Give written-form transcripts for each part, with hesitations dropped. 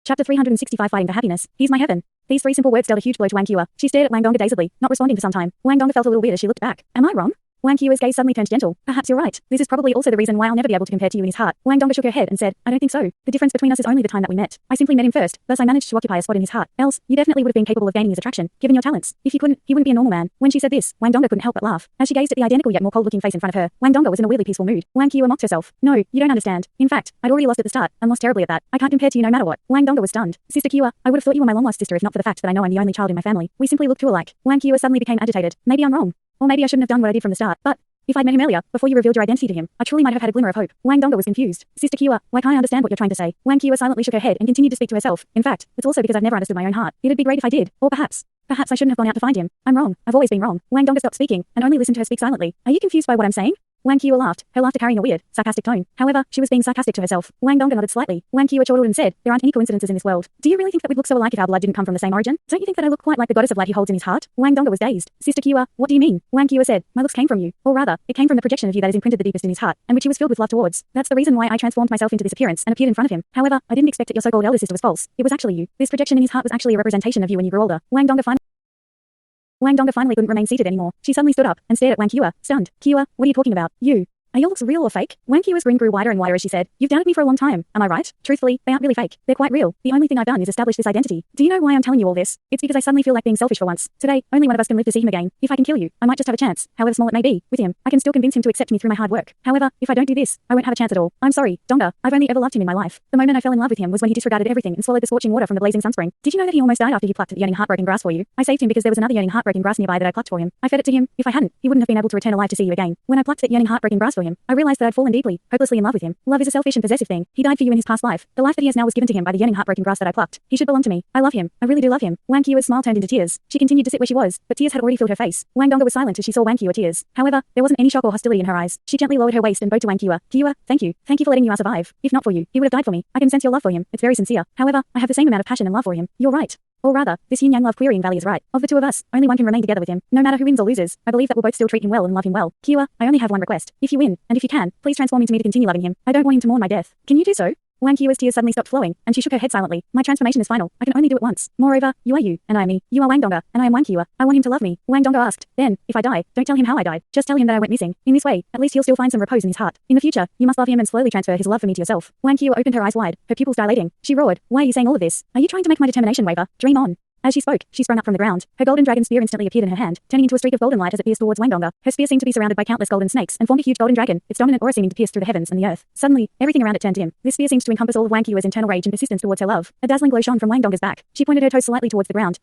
Chapter 365 Fighting for Happiness. He's my heaven. These three simple words dealt a huge blow to Wang Qi. She stared at Wang Dongger dazedly, not responding for some time. Wang Dongger felt a little weird as she looked back. Am I wrong? Wang Qi's gaze suddenly turned gentle. Perhaps you're right. This is probably also the reason why I'll never be able to compare to you in his heart. Wang Dongger shook her head and said, I don't think so. The difference between us is only the time that we met. I simply met him first, thus I managed to occupy a spot in his heart. Else, you definitely would have been capable of gaining his attraction, given your talents. If you couldn't, he wouldn't be a normal man. When she said this, Wang Dongger couldn't help but laugh. As she gazed at the identical yet more cold-looking face in front of her, Wang Dongger was in a weirdly peaceful mood. Wang Qi mocked herself. No, you don't understand. In fact, I'd already lost at the start, and lost terribly at that. I can't compare to you no matter what. Wang Dongger was stunned. Sister Qi, I would have thought you were my long-lost sister if not for the fact that I know I'm the only child in my family. We simply look too alike. Wang Qi suddenly became agitated. Maybe I'm wrong. Or maybe I shouldn't have done what I did from the start, but if I'd met him earlier, before you revealed your identity to him, I truly might have had a glimmer of hope. Wang Dongger was confused. Sister Qi, why can't I understand what you're trying to say? Wang Qi silently shook her head and continued to speak to herself. In fact, it's also because I've never understood my own heart. It'd be great if I did. Or perhaps I shouldn't have gone out to find him. I'm wrong. I've always been wrong. Wang Dongger stopped speaking and only listened to her speak silently. Are you confused by what I'm saying? Wang Qi laughed, her laughter carrying a weird, sarcastic tone. However, she was being sarcastic to herself. Wang Dongger nodded slightly. Wang Qi chortled and said, there aren't any coincidences in this world. Do you really think that we'd look so alike if our blood didn't come from the same origin? Don't you think that I look quite like the goddess of light he holds in his heart? Wang Dongger was dazed. Sister Qi, what do you mean? Wang Qi said, my looks came from you. Or rather, it came from the projection of you that is imprinted the deepest in his heart, and which he was filled with love towards. That's the reason why I transformed myself into this appearance and appeared in front of him. However, I didn't expect that your so-called elder sister was false. It was actually you. This projection in his heart was actually a representation of you when you grew older. Wang Dongger finally couldn't remain seated anymore. She suddenly stood up and stared at Wang Qi, stunned. Qi, what are you talking about? You. Are your looks real or fake? Wang Qi's grin grew wider and wider as she said, you've doubted me for a long time, am I right? Truthfully, they aren't really fake. They're quite real. The only thing I've done is establish this identity. Do you know why I'm telling you all this? It's because I suddenly feel like being selfish for once. Today, only one of us can live to see him again. If I can kill you, I might just have a chance, however small it may be. With him, I can still convince him to accept me through my hard work. However, if I don't do this, I won't have a chance at all. I'm sorry, Dongger. I've only ever loved him in my life. The moment I fell in love with him was when he disregarded everything and swallowed the scorching water from the blazing sunspring. Did you know that he almost died after he plucked at the yearning heartbroken grass for you? I saved him because there was another yearning heartbroken grass nearby that I plucked for him. I fed it to him. If I hadn't, he wouldn't have been able to return alive to see you again. When I plucked that yearning heartbroken grass for him, I realized that I'd fallen deeply, hopelessly in love with him. Love is a selfish and possessive thing. He died for you in his past life. The life that he has now was given to him by the yearning heartbroken grass that I plucked. He should belong to me. I love him. I really do love him. Wang Qi's smile turned into tears. She continued to sit where she was, but tears had already filled her face. Wang Dongger was silent as she saw Wang Qi tears. However, there wasn't any shock or hostility in her eyes. She gently lowered her waist and bowed to Wang Qi. Qi, thank you. Thank you for letting you survive. If not for you, he would have died for me. I can sense your love for him. It's very sincere. However, I have the same amount of passion and love for him. You're right. Or rather, this yin-yang love querying valley is right. Of the two of us, only one can remain together with him. No matter who wins or loses, I believe that we'll both still treat him well and love him well. Qi, I only have one request. If you win, and if you can, please transform into me to continue loving him. I don't want him to mourn my death. Can you do so? Wang Qi's tears suddenly stopped flowing, and she shook her head silently. My transformation is final. I can only do it once. Moreover, you are you, and I am me. You are Wang Dongger, and I am Wang Qi. I want him to love me. Wang Dongger asked. Then, if I die, don't tell him how I died. Just tell him that I went missing. In this way, at least he'll still find some repose in his heart. In the future, you must love him and slowly transfer his love for me to yourself. Wang Qi opened her eyes wide, her pupils dilating. She roared, why are you saying all of this? Are you trying to make my determination waver? Dream on. As she spoke, she sprang up from the ground. Her golden dragon spear instantly appeared in her hand, turning into a streak of golden light as it pierced towards Wang Dongger. Her spear seemed to be surrounded by countless golden snakes and formed a huge golden dragon, its dominant aura seeming to pierce through the heavens and the earth. Suddenly, everything around it turned dim. This spear seemed to encompass all of Wang Qi's internal rage and persistence towards her love. A dazzling glow shone from Wang Dongger's back. She pointed her toes slightly towards the ground.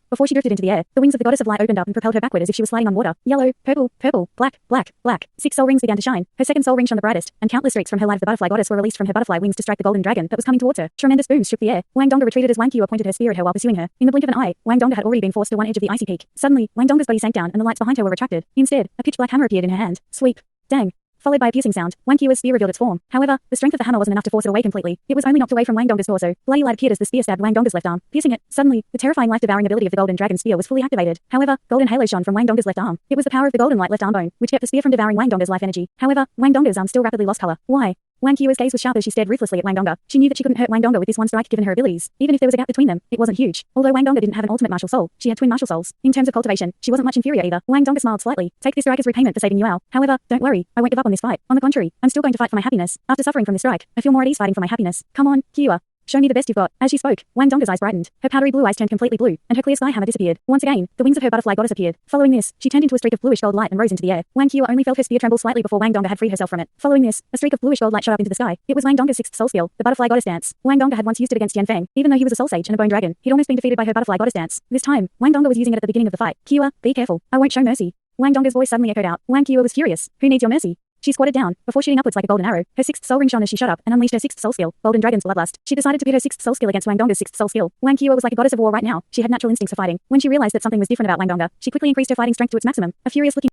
Before she drifted into the air, the wings of the goddess of light opened up and propelled her backward as if she was sliding on water. Yellow, purple, purple, black, black, black. 6 soul rings began to shine. Her second soul ring shone the brightest, and countless streaks from her light of the butterfly goddess were released from her butterfly wings to strike the golden dragon that was coming towards her. Tremendous booms shook the air. Wang Dongger retreated as Wang Qi pointed her spear at her while pursuing her. In the blink of an eye, Wang Dongger had already been forced to one edge of the icy peak. Suddenly, Wang Dongger's body sank down and the lights behind her were retracted. Instead, a pitch black hammer appeared in her hand. Sweep. Dang. Followed by a piercing sound, Wang Qi's spear revealed its form. However, the strength of the hammer wasn't enough to force it away completely. It was only knocked away from Wang Dongger's torso. Bloody light appeared as the spear stabbed Wang Dongger's left arm, piercing it. Suddenly, the terrifying life-devouring ability of the golden dragon spear was fully activated. However, golden halos shone from Wang Dongger's left arm. It was the power of the golden light left arm bone, which kept the spear from devouring Wang Dongger's life energy. However, Wang Dongger's arm still rapidly lost color. Why? Wang Qi's gaze was sharp as she stared ruthlessly at Wang Dongger. She knew that she couldn't hurt Wang Dongger with this one strike given her abilities. Even if there was a gap between them, it wasn't huge. Although Wang Dongger didn't have an ultimate martial soul, she had twin martial souls. In terms of cultivation, she wasn't much inferior either. Wang Dongger smiled slightly. Take this strike as repayment for saving you out. However, don't worry, I won't give up on this fight. On the contrary, I'm still going to fight for my happiness. After suffering from this strike, I feel more at ease fighting for my happiness. Come on, Qi. Show me the best you've got. As she spoke, Wang Dongger's eyes brightened. Her powdery blue eyes turned completely blue, and her clear sky hammer disappeared. Once again, the wings of her butterfly goddess appeared. Following this, she turned into a streak of bluish gold light and rose into the air. Wang Qi only felt her spear tremble slightly before Wang Dongger had freed herself from it. Following this, a streak of bluish gold light shot up into the sky. It was Wang Dongger's 6th soul skill, the butterfly goddess dance. Wang Dongger had once used it against Yan Feng. Even though he was a soul sage and a bone dragon, he'd almost been defeated by her butterfly goddess dance. This time, Wang Dongger was using it at the beginning of the fight. Qi, be careful. I won't show mercy. Wang Dongger's voice suddenly echoed out. Wang Qi was furious. Who needs your mercy? She squatted down, before shooting upwards like a golden arrow. Her 6th soul ring shone as she shot up and unleashed her 6th soul skill, Golden Dragon's Bloodlust. She decided to pit her 6th soul skill against Wang Dongger's 6th soul skill. Wang Qi was like a goddess of war right now. She had natural instincts for fighting. When she realized that something was different about Wang Dongger, she quickly increased her fighting strength to its maximum. A furious looking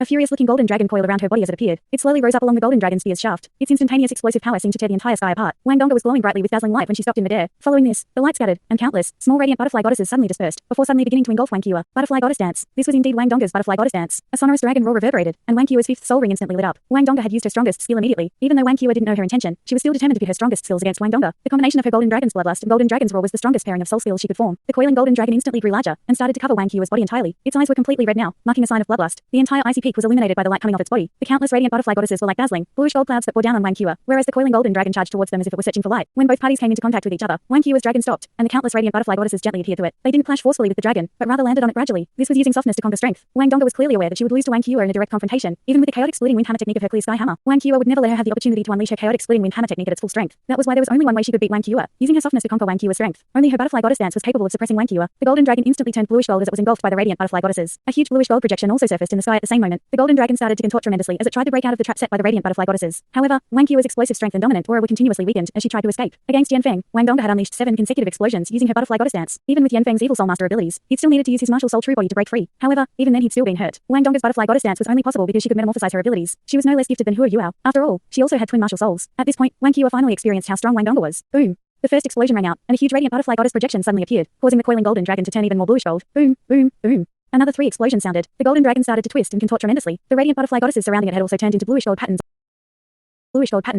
A furious-looking golden dragon coiled around her body as it appeared. It slowly rose up along the golden dragon spear's shaft. Its instantaneous explosive power seemed to tear the entire sky apart. Wang Donga was glowing brightly with dazzling light when she stopped in midair. Following this, the light scattered, and countless, small radiant butterfly goddesses suddenly dispersed, before suddenly beginning to engulf Wang Qi. Butterfly goddess dance. This was indeed Wang Donga's butterfly goddess dance. A sonorous dragon roar reverberated, and Wang Qi's fifth soul ring instantly lit up. Wang Donga had used her strongest skill immediately. Even though Wang Qi didn't know her intention, she was still determined to pit her strongest skills against Wang Donga. The combination of her golden dragon's bloodlust and golden dragon's roar was the strongest pairing of soul skills she could form. The coiling golden dragon instantly grew larger, and started to cover Wang Qi's body entirely. Its eyes were completely red now, marking a sign of bloodlust. The entire icy peak was illuminated by the light coming off its body. The countless radiant butterfly goddesses were like dazzling, bluish gold clouds that bore down on Wang Qi, whereas the coiling golden dragon charged towards them as if it were searching for light. When both parties came into contact with each other, Wang Qi's dragon stopped, and the countless radiant butterfly goddesses gently adhered to it. They didn't clash forcefully with the dragon, but rather landed on it gradually. This was using softness to conquer strength. Wang Donga was clearly aware that she would lose to Wang Qi in a direct confrontation, even with the chaotic splitting wind hammer technique of her clear sky hammer. Wang Qi would never let her have the opportunity to unleash her chaotic splitting wind hammer technique at its full strength. That was why there was only one way she could beat Wang Qi, using her softness to conquer Wang Qi's strength. Only her butterfly goddess dance was capable of suppressing Wang Qi. The golden dragon instantly turned bluish gold as it was engulfed by the radiant butterfly goddesses. A huge bluish gold projection also surfaced in the sky at the same moment. The golden dragon started to contort tremendously as it tried to break out of the trap set by the radiant butterfly goddesses. However, Wang Qi's explosive strength and dominant aura were continuously weakened as she tried to escape. Against Yan Feng, Wang Donga had unleashed 7 consecutive explosions using her butterfly goddess dance. Even with Yan Feng's evil soul master abilities, he'd still needed to use his martial soul true body to break free. However, even then he'd still been hurt. Wang Donga's butterfly goddess dance was only possible because she could metamorphosize her abilities. She was no less gifted than Hua Yuao. After all, she also had twin martial souls. At this point, Wang Qi finally experienced how strong Wang Donga was. Boom. The first explosion rang out, and a huge radiant butterfly goddess projection suddenly appeared, causing the coiling golden dragon to turn even more bluish gold. Boom, boom, boom. Another 3 explosions sounded. The golden dragon started to twist and contort tremendously. The radiant butterfly goddesses surrounding it had also turned into bluish gold patterns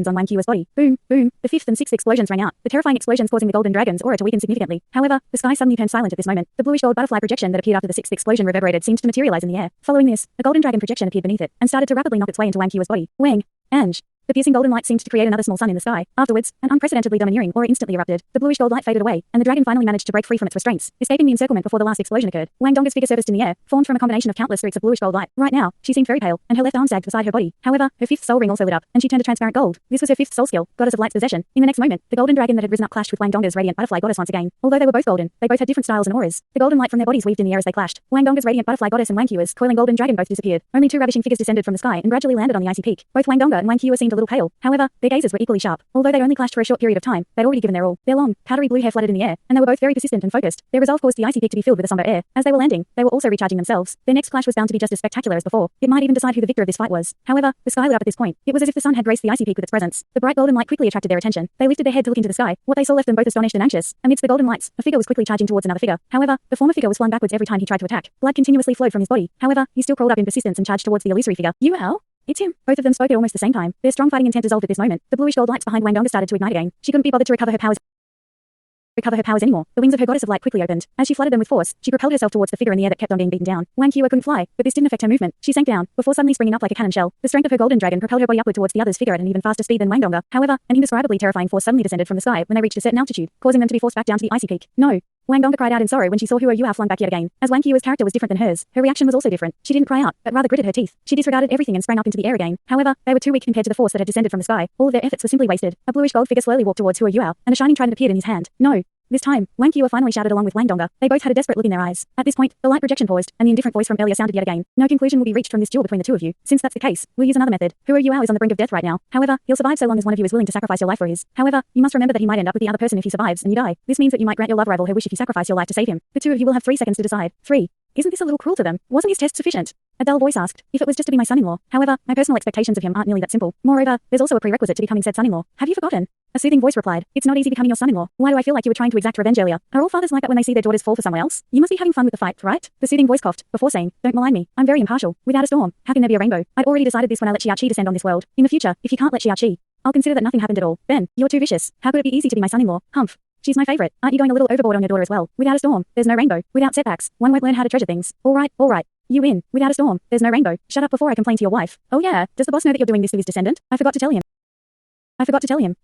on Wang Qi's body. Boom, boom. The 5th and 6th explosions rang out, the terrifying explosions causing the golden dragon's aura to weaken significantly. However, the sky suddenly turned silent at this moment. The bluish gold butterfly projection that appeared after the 6th explosion reverberated seemed to materialize in the air. Following this, a golden dragon projection appeared beneath it and started to rapidly knock its way into Wang Qi's body. Wang, Ange. The piercing golden light seemed to create another small sun in the sky. Afterwards, an unprecedentedly domineering aura instantly erupted. The bluish gold light faded away, and the dragon finally managed to break free from its restraints, escaping the encirclement before the last explosion occurred. Wang Donga's figure surfaced in the air, formed from a combination of countless streaks of bluish gold light. Right now, she seemed very pale, and her left arm sagged beside her body. However, her 5th soul ring also lit up, and she turned to transparent gold. This was her 5th soul skill, Goddess of Light's possession. In the next moment, the golden dragon that had risen up clashed with Wang Donga's radiant butterfly goddess once again. Although they were both golden, they both had different styles and auras. The golden light from their bodies weaved in the air as they clashed. Wang Donga's radiant butterfly goddess and Wang Qi's coiling golden dragon both disappeared. Only 2 ravishing figures descended from the sky and gradually landed on the icy peak. Both Wang Donga and Wang Qi seemed a little pale. However, their gazes were equally sharp. Although they only clashed for a short period of time, they'd already given their all. Their long, powdery blue hair fluttered in the air, and they were both very persistent and focused. Their resolve caused the icy peak to be filled with a somber air. As they were landing, they were also recharging themselves. Their next clash was bound to be just as spectacular as before. It might even decide who the victor of this fight was. However, the sky lit up at this point. It was as if the sun had graced the icy peak with its presence. The bright golden light quickly attracted their attention. They lifted their head to look into the sky. What they saw left them both astonished and anxious. Amidst the golden lights, a figure was quickly charging towards another figure. However, the former figure was flung backwards every time he tried to attack. Blood continuously flowed from his body. However, he still crawled up in persistence and charged towards the illusory figure. Yuao? It's him. Both of them spoke at almost the same time. Their strong fighting intent dissolved at this moment. The bluish gold lights behind Wang Donga started to ignite again. She couldn't be bothered to recover her powers anymore. The wings of her goddess of light quickly opened. As she fluttered them with force, she propelled herself towards the figure in the air that kept on being beaten down. Wang Qi couldn't fly, but this didn't affect her movement. She sank down, before suddenly springing up like a cannon shell. The strength of her golden dragon propelled her body upward towards the other's figure at an even faster speed than Wang Donga. However, an indescribably terrifying force suddenly descended from the sky when they reached a certain altitude, causing them to be forced back down to the icy peak. No. Wang Donga cried out in sorrow when she saw Hua Yuao flung back yet again. As Wang Qi's character was different than hers, her reaction was also different. She didn't cry out, but rather gritted her teeth. She disregarded everything and sprang up into the air again. However, they were too weak compared to the force that had descended from the sky. All of their efforts were simply wasted. A bluish gold figure slowly walked towards Hua Yuao, and a shining trident appeared in his hand. No. This time, Wang Qi finally shouted along with Wang Donga. They both had a desperate look in their eyes. At this point, the light projection paused, and the indifferent voice from earlier sounded yet again. No conclusion will be reached from this duel between the two of you. Since that's the case, we'll use another method. Hua Yuao is on the brink of death right now. However, he'll survive so long as one of you is willing to sacrifice your life for his. However, you must remember that he might end up with the other person if he survives and you die. This means that you might grant your love rival her wish if you sacrifice your life to save him. The two of you will have 3 seconds to decide. 3. Isn't this a little cruel to them? Wasn't his test sufficient? A dull voice asked. If it was just to be my son-in-law. However, my personal expectations of him aren't nearly that simple. Moreover, there's also a prerequisite to becoming said son-in-law. Have you forgotten? A soothing voice replied. It's not easy becoming your son-in-law. Why do I feel like you were trying to exact revenge earlier? Are all fathers like that when they see their daughters fall for someone else? You must be having fun with the fight, right? The soothing voice coughed, before saying, don't malign me. I'm very impartial. Without a storm, how can there be a rainbow? I'd already decided this when I let Xiaoqi descend on this world. In the future, if you can't let Xiaoqi, I'll consider that nothing happened at all. Ben, you're too vicious. How could it be easy to be my son-in-law? Humph. She's my favorite. Aren't you going a little overboard on your daughter as well? Without a storm, there's no rainbow. Without setbacks, one won't learn how to treasure things. All right. You win. Without a storm, there's no rainbow. Shut up before I complain to your wife. Oh yeah, does the boss know that you're doing this to his descendant? I forgot to tell him.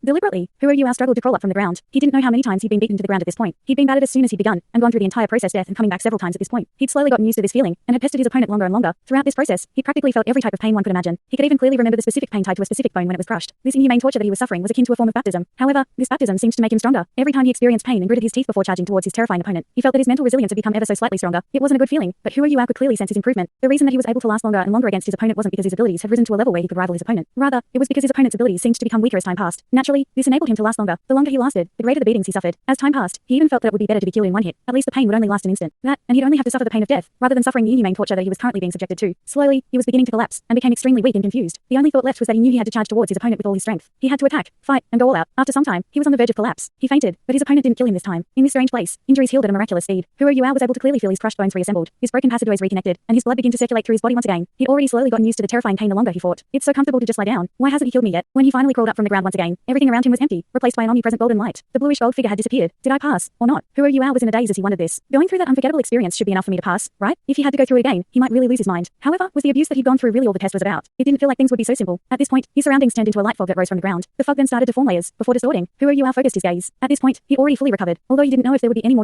Deliberately, Hua Yuao struggled to crawl up from the ground. He didn't know how many times he'd been beaten to the ground at this point. He'd been battered as soon as he'd begun, and gone through the entire process death and coming back several times at this point. He'd slowly gotten used to this feeling, and had pestered his opponent longer and longer. Throughout this process, he practically felt every type of pain one could imagine. He could even clearly remember the specific pain tied to a specific bone when it was crushed. This inhumane torture that he was suffering was akin to a form of baptism. However, this baptism seemed to make him stronger. Every time he experienced pain and gritted his teeth before charging towards his terrifying opponent, he felt that his mental resilience had become ever so slightly stronger. It wasn't a good feeling, but Hua Yuao could clearly sense his improvement. The reason that he was able to last longer and longer against his opponent wasn't because his abilities had risen to a level where he could rival his opponent. Rather, it was because his opponent's abilities seemed to become weaker as time passed. Naturally, this enabled him to last longer. The longer he lasted, the greater the beatings he suffered. As time passed, he even felt that it would be better to be killed in one hit. At least the pain would only last an instant. That, and he'd only have to suffer the pain of death, rather than suffering the inhumane torture that he was currently being subjected to. Slowly, he was beginning to collapse, and became extremely weak and confused. The only thought left was that he knew he had to charge towards his opponent with all his strength. He had to attack, fight, and go all out. After some time, he was on the verge of collapse. He fainted, but his opponent didn't kill him this time. In this strange place, injuries healed at a miraculous speed. Huo Yuao was able to clearly feel his crushed bones reassembled, his broken passageways reconnected, and his blood began to circulate through his body once again. He'd already slowly gotten used to the terrifying pain the longer he fought. It's so comfortable to just lie down. Why hasn't he killed me yet? When he finally crawled up from the ground once again, everything around him was empty, replaced by an omnipresent golden light. The bluish gold figure had disappeared. Did I pass, or not? Huo Yuao was in a daze as he wondered this. Going through that unforgettable experience should be enough for me to pass, right? If he had to go through it again, he might really lose his mind. However, was the abuse that he'd gone through really all the test was about? It didn't feel like things would be so simple. At this point, his surroundings turned into a light fog that rose from the ground. The fog then started to form layers, before distorting. Huo Yuao focused his gaze. At this point, he'd already fully recovered, although he didn't know if there would be any more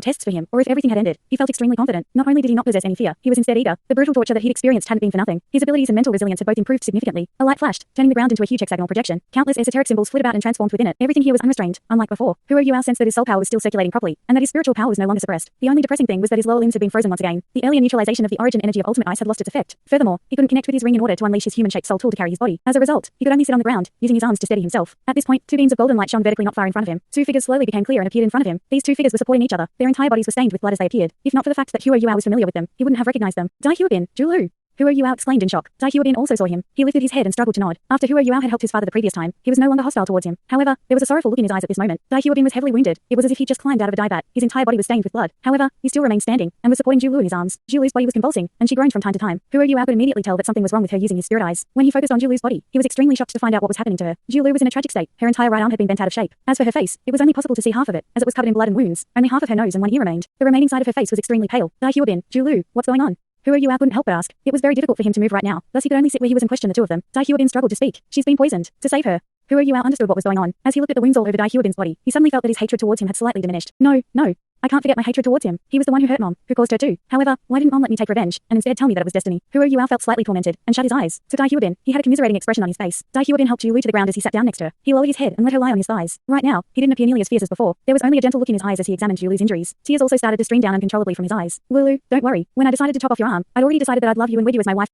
tests for him, or if everything had ended. He felt extremely confident. Not only did he not possess any fear, he was instead eager. The brutal torture that he'd experienced hadn't been for nothing. His abilities and mental resilience had both improved significantly. A light flashed, turning the ground into a huge hexagonal projection. Countless esoteric symbols flit about and transformed within it. Everything here was unrestrained, unlike before. Huo Yuao sensed that his soul power was still circulating properly, and that his spiritual power was no longer suppressed. The only depressing thing was that his lower limbs had been frozen once again. The earlier neutralization of the origin energy of ultimate ice had lost its effect. Furthermore, he couldn't connect with his ring in order to unleash his human-shaped soul tool to carry his body. As a result, he could only sit on the ground, using his arms to steady himself. At this point, two beams of golden light shone vertically not far in front of him. Two figures slowly became clear and appeared in front of him. These two figures were supporting each other. Their entire bodies were stained with blood as they appeared. If not for the fact that Huo Yuao was familiar with them, he wouldn't have recognized them. Dalu. Huo Yuao exclaimed in shock. Dalu also saw him. He lifted his head and struggled to nod. After Huo Yuao had helped his father the previous time, he was no longer hostile towards him. However, there was a sorrowful look in his eyes at this moment. Dalu was heavily wounded. It was as if he just climbed out of a dye vat. His entire body was stained with blood. However, he still remained standing, and was supporting Dalu in his arms. Dalu's body was convulsing, and she groaned from time to time. Huo Yuao could immediately tell that something was wrong with her using his spirit eyes. When he focused on Dalu's body, he was extremely shocked to find out what was happening to her. Dalu was in a tragic state. Her entire right arm had been bent out of shape. As for her face, it was only possible to see half of it, as it was covered in blood and wounds. Only half of her nose and one ear remained. The remaining side of her face was extremely pale. Dalu, what's going on? Huo Yuao couldn't help but ask. It was very difficult for him to move right now, thus he could only sit where he was and question the two of them. Dalu struggled to speak. She's been poisoned. To save her. Huo Yuao understood what was going on. As he looked at the wounds all over Dalu's body, he suddenly felt that his hatred towards him had slightly diminished. No. I can't forget my hatred towards him. He was the one who hurt Mom, who caused her too. However, why didn't Mom let me take revenge, and instead tell me that it was destiny? Huo Yuao felt slightly tormented, and shut his eyes. To Dalu, he had a commiserating expression on his face. Dalu helped Dalu to the ground as he sat down next to her. He lowered his head and let her lie on his thighs. Right now, he didn't appear nearly as fierce as before. There was only a gentle look in his eyes as he examined Dalu's injuries. Tears also started to stream down uncontrollably from his eyes. Lulu, don't worry. When I decided to chop off your arm, I'd already decided that I'd love you and wed you as my wife.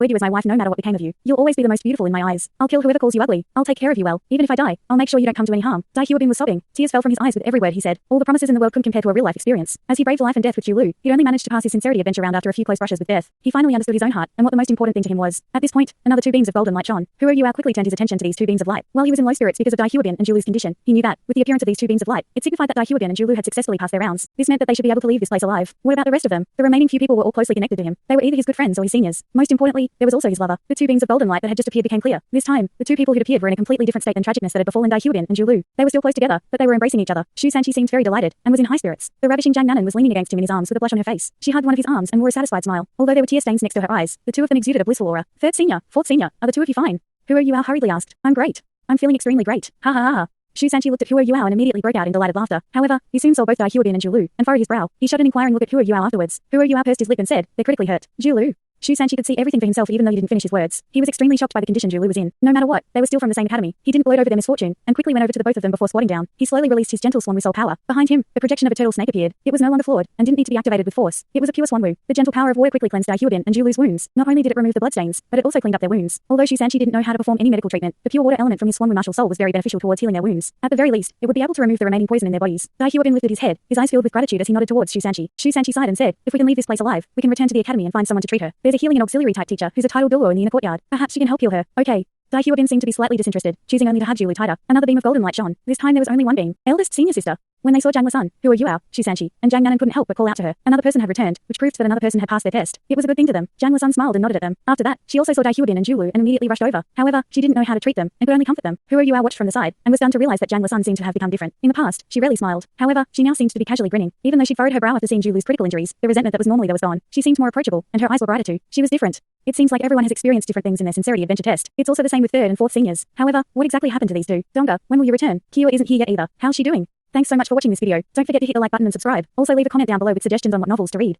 No matter what became of you. You'll always be the most beautiful in my eyes. I'll kill whoever calls you ugly. I'll take care of you well. Even if I die, I'll make sure you don't come to any harm. Dalu was sobbing. Tears fell from his eyes with every word he said. All the promises in the world couldn't compare to a real-life experience. As he braved life and death with Dalu, he'd only managed to pass his sincerity adventure round after a few close brushes with death. He finally understood his own heart, and what the most important thing to him was. At this point, another two beams of golden light shone. Huo Yuao quickly turned his attention to these two beams of light. While he was in low spirits because of Dalu and Dalu's condition, he knew that, with the appearance of these two beams of light, it signified that Dalu and Dalu had successfully passed their rounds. This meant that they should be able to leave this place alive. What about the rest of them? The remaining few people were all closely connected to him. They were either his good friends or his seniors. Most importantly, there was also his lover. The two beams of golden light that had just appeared became clear. This time, the two people who'd appeared were in a completely different state than tragicness that had befallen Dalu and Dalu. They were still close together, but they were embracing each other. Shu Sanqi seemed very delighted, and was in high spirits. The ravishing Jiang Nanan was leaning against him in his arms with a blush on her face. She hugged one of his arms and wore a satisfied smile. Although there were tear stains next to her eyes, the two of them exuded a blissful aura. Third senior, fourth senior, are the two of you fine? Huo Yuao hurriedly asked. I'm great. I'm feeling extremely great. Ha ha ha. Shu Sanqi looked at Huo Yuao and immediately broke out in delighted laughter. However, he soon saw both Dalu and Dalu, and furrowed his brow. He shot an inquiring look at Huo Yuao afterwards. Huo Yuao pursed his lip and said, they're critically hurt. Dalu. Shu Sanqi could see everything for himself even though he didn't finish his words. He was extremely shocked by the condition Dalu was in. No matter what, they were still from the same academy. He didn't gloat over their misfortune, and quickly went over to the both of them before squatting down. He slowly released his gentle Swanwu soul power. Behind him, the projection of a turtle snake appeared. It was no longer flawed, and didn't need to be activated with force. It was a pure Swanwu. The gentle power of warrior quickly cleansed Dalu and Dalu's wounds. Not only did it remove the bloodstains, but it also cleaned up their wounds. Although Shu Sanqi didn't know how to perform any medical treatment, the pure water element from his Swanwu martial soul was very beneficial towards healing their wounds. At the very least, it would be able to remove the remaining poison in their bodies. Dalu lifted his head, his eyes filled with gratitude as he nodded towards Shu Sanqi. Shu Sanqi sighed and said, if we can leave this place alive, we can return to the academy and find someone to treat her. There's a healing and auxiliary type teacher who's a titled Douluo in the inner courtyard. Perhaps she can help heal her. Okay. Dalu seemed to be slightly disinterested, choosing only to hug Dalu tighter. Another beam of golden light shone. This time there was only one beam. Eldest senior sister. When they saw Jiang Lasun, Huo Yuao, Shu Sanqi, and Jiang Nanan couldn't help but call out to her. Another person had returned, which proved that another person had passed their test. It was a good thing to them. Jiang Lasun smiled and nodded at them. After that, she also saw Dalu and Dalu and immediately rushed over. However, she didn't know how to treat them, and could only comfort them. Huo Yuao watched from the side, and was stunned to realize that Jiang Lasun seemed to have become different. In the past, she rarely smiled. However, she now seemed to be casually grinning. Even though she'd furrowed her brow after seeing Dalu's critical injuries, the resentment that was normally there was gone. She seemed more approachable, and her eyes were brighter too. She was different. It seems like everyone has experienced different things in their sincerity adventure test. It's also the same with third and fourth seniors. However, what exactly happened to these two? Donga, when will you return? Kyo isn't here yet either. How's she doing? Thanks so much for watching this video. Don't forget to hit the like button and subscribe. Also leave a comment down below with suggestions on what novels to read.